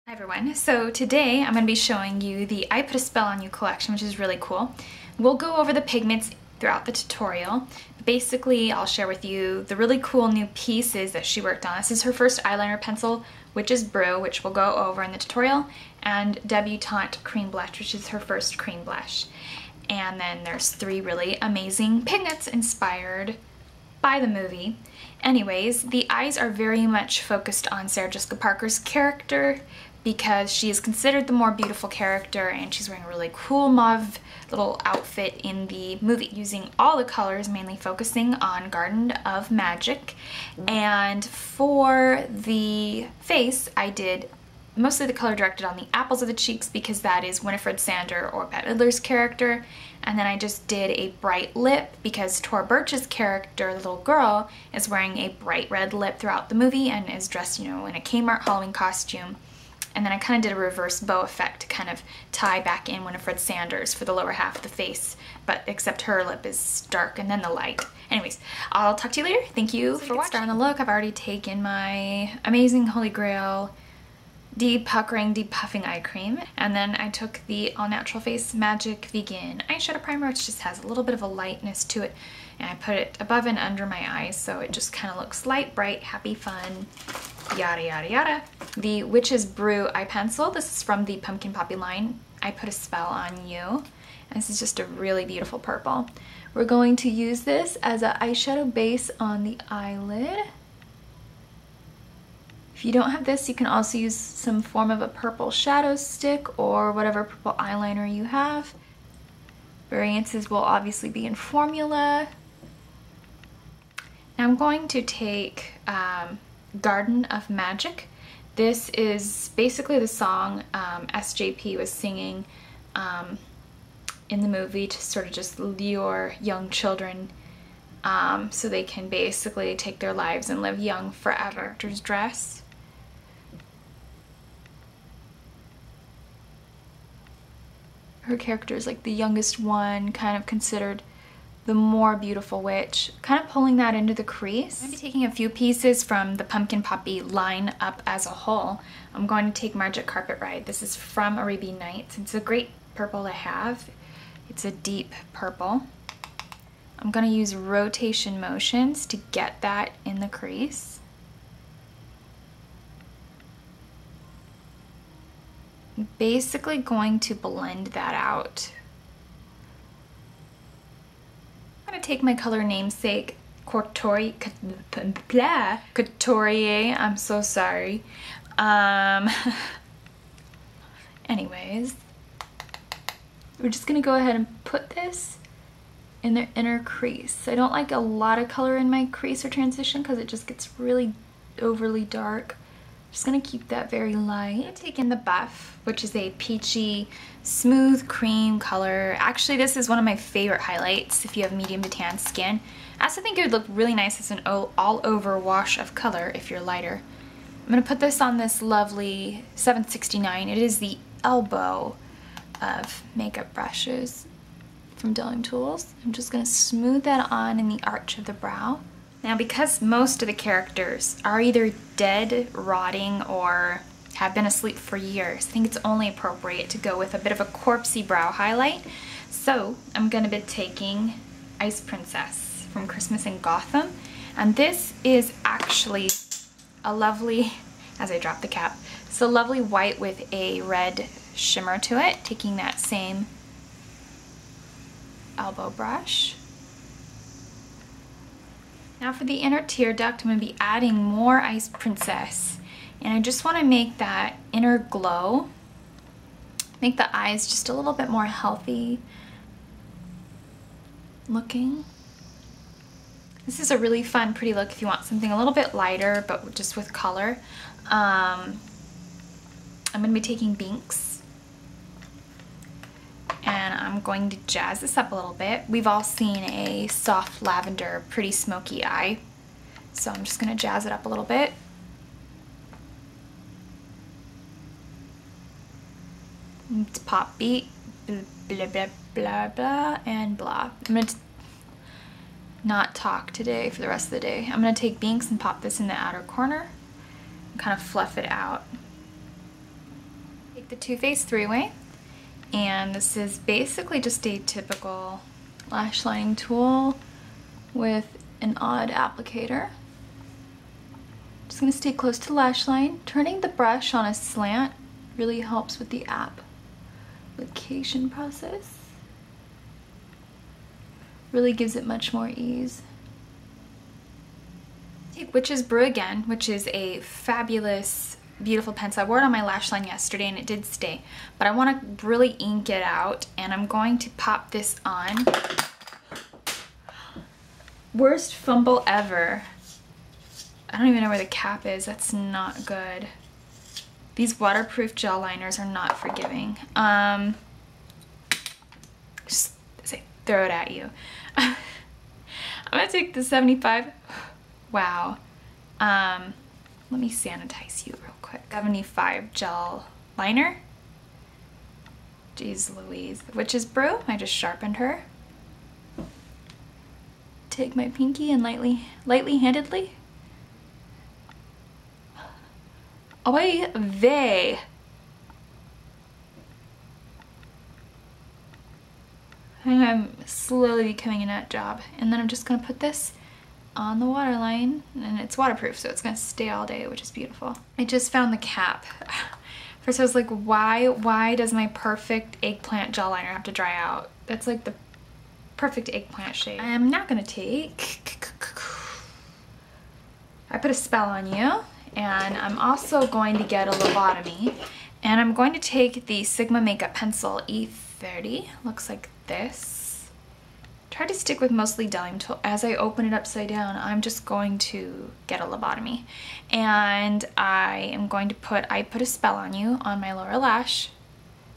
Hi everyone, so today I'm going to be showing you the I Put a Spell on You collection, which is really cool. We'll go over the pigments throughout the tutorial. Basically, I'll share with you the really cool new pieces that she worked on. This is her first eyeliner pencil, Witches Brew, which we'll go over in the tutorial, and Debutante Cream Blush, which is her first cream blush. And then there's three really amazing pigments inspired by the movie. Anyways, the eyes are very much focused on Sarah Jessica Parker's character because she is considered the more beautiful character, and she's wearing a really cool mauve little outfit in the movie, using all the colors, mainly focusing on Garden of Magic. And for the face, I did mostly the color directed on the apples of the cheeks because that is Winifred Sander or Bette Midler's character. And then I just did a bright lip because Tor Birch's character, the little girl, is wearing a bright red lip throughout the movie and is dressed, you know, in a Kmart Halloween costume. And then I kind of did a reverse bow effect to kind of tie back in Winifred Sanders for the lower half of the face, but except her lip is dark and then the light. Anyways, I'll talk to you later. Thank you for watching. Starting the look, I've already taken my amazing Holy Grail depuckering, depuffing eye cream, and then I took the All Natural Face Magic Vegan eyeshadow primer, which just has a little bit of a lightness to it, and I put it above and under my eyes so it just kind of looks light, bright, happy, fun, yada yada yada. The Witches Brew eye pencil, this is from the Pumpkin Poppy line. I Put a Spell on You, and this is just a really beautiful purple. We're going to use this as an eyeshadow base on the eyelid. If you don't have this, you can also use some form of a purple shadow stick or whatever purple eyeliner you have. Variances will obviously be in formula. Now I'm going to take Garden of Magic. This is basically the song SJP was singing in the movie to sort of just lure young children so they can basically take their lives and live young forever. Character's dress. Her character is like the youngest one, kind of considered the more beautiful witch, kind of pulling that into the crease. I'm going to be taking a few pieces from the Pumpkin Poppy line up as a whole. I'm going to take Magic Carpet Ride. This is from Arabian Nights. It's a great purple to have. It's a deep purple. I'm going to use rotation motions to get that in the crease. I'm basically going to blend that out. I'm going to take my color namesake, Couturier, I'm so sorry. Anyways, we're just going to go ahead and put this in the inner crease. I don't like a lot of color in my crease or transition because it just gets really overly dark. Just gonna keep that very light. I'm taking the Buff, which is a peachy, smooth cream color. Actually, this is one of my favorite highlights if you have medium to tan skin. I also think it would look really nice as an all-over wash of color if you're lighter. I'm gonna put this on this lovely 769. It is the elbow of makeup brushes from Dulling Tools. I'm just gonna smooth that on in the arch of the brow. Now, because most of the characters are either dead, rotting, or have been asleep for years, I think it's only appropriate to go with a bit of a corpsey brow highlight. So I'm going to be taking Ice Princess from Christmas in Gotham. And this is actually a lovely, as I drop the cap, it's a lovely white with a red shimmer to it, taking that same elbow brush. Now for the inner tear duct, I'm going to be adding more Ice Princess, and I just want to make that inner glow, make the eyes just a little bit more healthy looking. This is a really fun, pretty look if you want something a little bit lighter, but just with color. I'm going to be taking Binx, and I'm going to jazz this up a little bit. We've all seen a soft lavender, pretty smoky eye, so I'm just going to jazz it up a little bit. It's pop beat, blah, blah, blah, blah, blah, and blah. I'm going to not talk today for the rest of the day. I'm going to take Binx and pop this in the outer corner and kind of fluff it out. The Too Faced 3-Way, and this is basically just a typical lash lining tool with an odd applicator. Just gonna stay close to the lash line. Turning the brush on a slant really helps with the application process. Really gives it much more ease. Take Witches Brew again, which is a fabulous, beautiful pencil. I wore it on my lash line yesterday and it did stay, but I want to really ink it out, and I'm going to pop this on. Worst fumble ever. I don't even know where the cap is. That's not good. These waterproof gel liners are not forgiving. Just say, throw it at you. I'm gonna take the 75. Wow. Let me sanitize you real quick. 75 gel liner. Jeez Louise. Witches Brew. I just sharpened her. Take my pinky and lightly handedly. Oy vey. I think I'm slowly becoming a nut job. And then I'm just gonna put this on the waterline, and it's waterproof, so it's gonna stay all day, which is beautiful. I just found the cap. First I was like, why does my perfect eggplant gel liner have to dry out? That's like the perfect eggplant shade. I am now gonna take, I put a spell on you, and I'm also going to get a lobotomy, and I'm going to take the Sigma Makeup Pencil E30, looks like this. Try to stick with mostly diamond tool. As I open it upside down, I'm just going to get a lobotomy. And I am going to put a spell on you on my lower lash.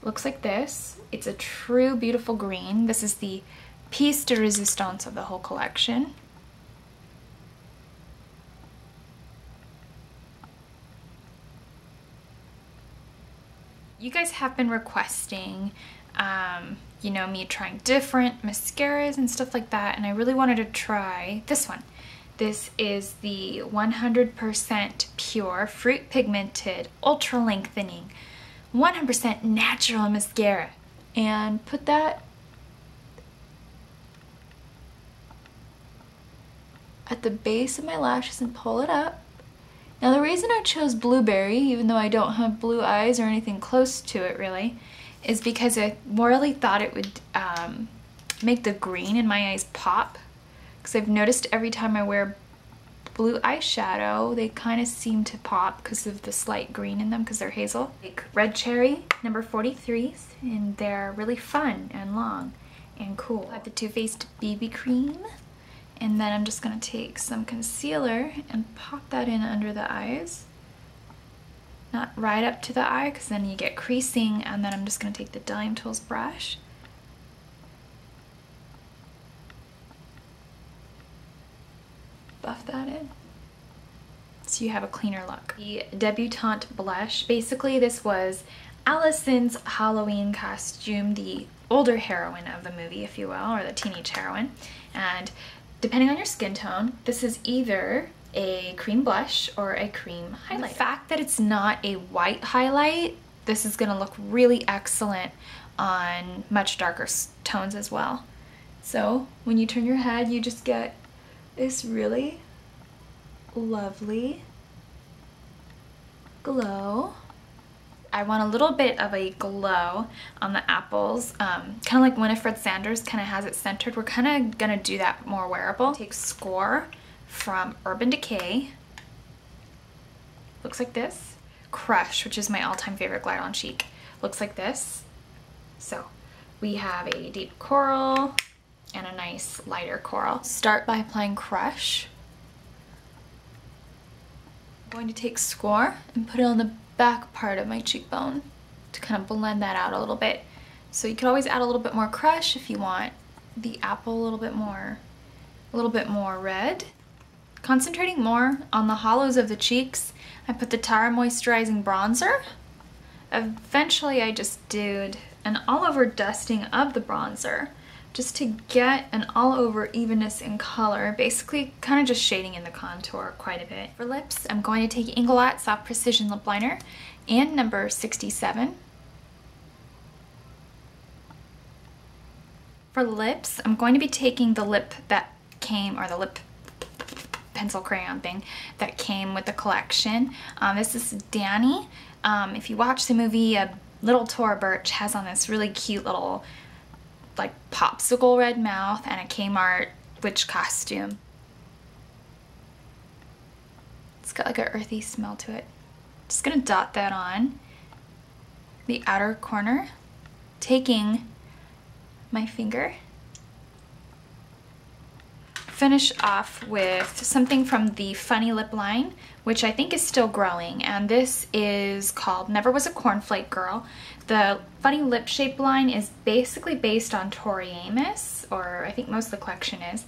Looks like this. It's a true beautiful green. This is the piece de resistance of the whole collection. You guys have been requesting you know, me trying different mascaras and stuff like that, and I really wanted to try this one. This is the 100% pure fruit pigmented ultra lengthening 100% natural mascara, and put that at the base of my lashes and pull it up. Now the reason I chose blueberry, even though I don't have blue eyes or anything close to it really, is because I really thought it would make the green in my eyes pop. Because I've noticed every time I wear blue eyeshadow, they kind of seem to pop because of the slight green in them, because they're hazel. Like Red Cherry, number 43s, and they're really fun and long and cool. I have the Too Faced BB cream, and then I'm just gonna take some concealer and pop that in under the eyes. Not right up to the eye, because then you get creasing, and then I'm just going to take the Dime Tools brush. Buff that in. So you have a cleaner look. The Debutante blush, basically this was Allison's Halloween costume, the older heroine of the movie, if you will, or the teenage heroine. And depending on your skin tone, this is either a cream blush or a cream highlight. The fact that it's not a white highlight, this is gonna look really excellent on much darker tones as well. So when you turn your head, you just get this really lovely glow. I want a little bit of a glow on the apples, kind of like Winifred Sanders kind of has it centered. We're kind of gonna do that more wearable. Take Score from Urban Decay. Looks like this. Crush, which is my all-time favorite glide on cheek. Looks like this. So we have a deep coral and a nice lighter coral. Start by applying Crush. I'm going to take Score and put it on the back part of my cheekbone to kind of blend that out a little bit. So you could always add a little bit more Crush if you want the apple a little bit more red. Concentrating more on the hollows of the cheeks, I put the Tara Moisturizing Bronzer. Eventually I just did an all-over dusting of the bronzer just to get an all-over evenness in color, basically kind of just shading in the contour quite a bit. For lips, I'm going to take Inglot Soft Precision Lip Liner and number 67. For lips, I'm going to be taking the lip that came, or the lip pencil crayon thing that came with the collection. This is Danny. If you watch the movie, Little Tora Birch has on this really cute little like popsicle red mouth and a Kmart witch costume. It's got like an earthy smell to it. Just gonna dot that on the outer corner, taking my finger. Finish off with something from the Funny Lip line, which I think is still growing, and this is called Never Was a Cornflake Girl. The Funny Lip Shape line is basically based on Tori Amos, or I think most of the collection is.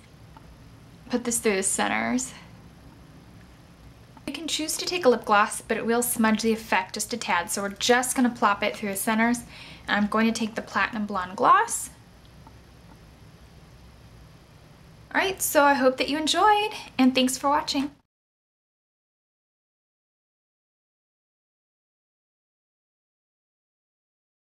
Put this through the centers. You can choose to take a lip gloss, but it will smudge the effect just a tad, so we're just going to plop it through the centers. And I'm going to take the Platinum Blonde Gloss. Alright, so I hope that you enjoyed, and thanks for watching.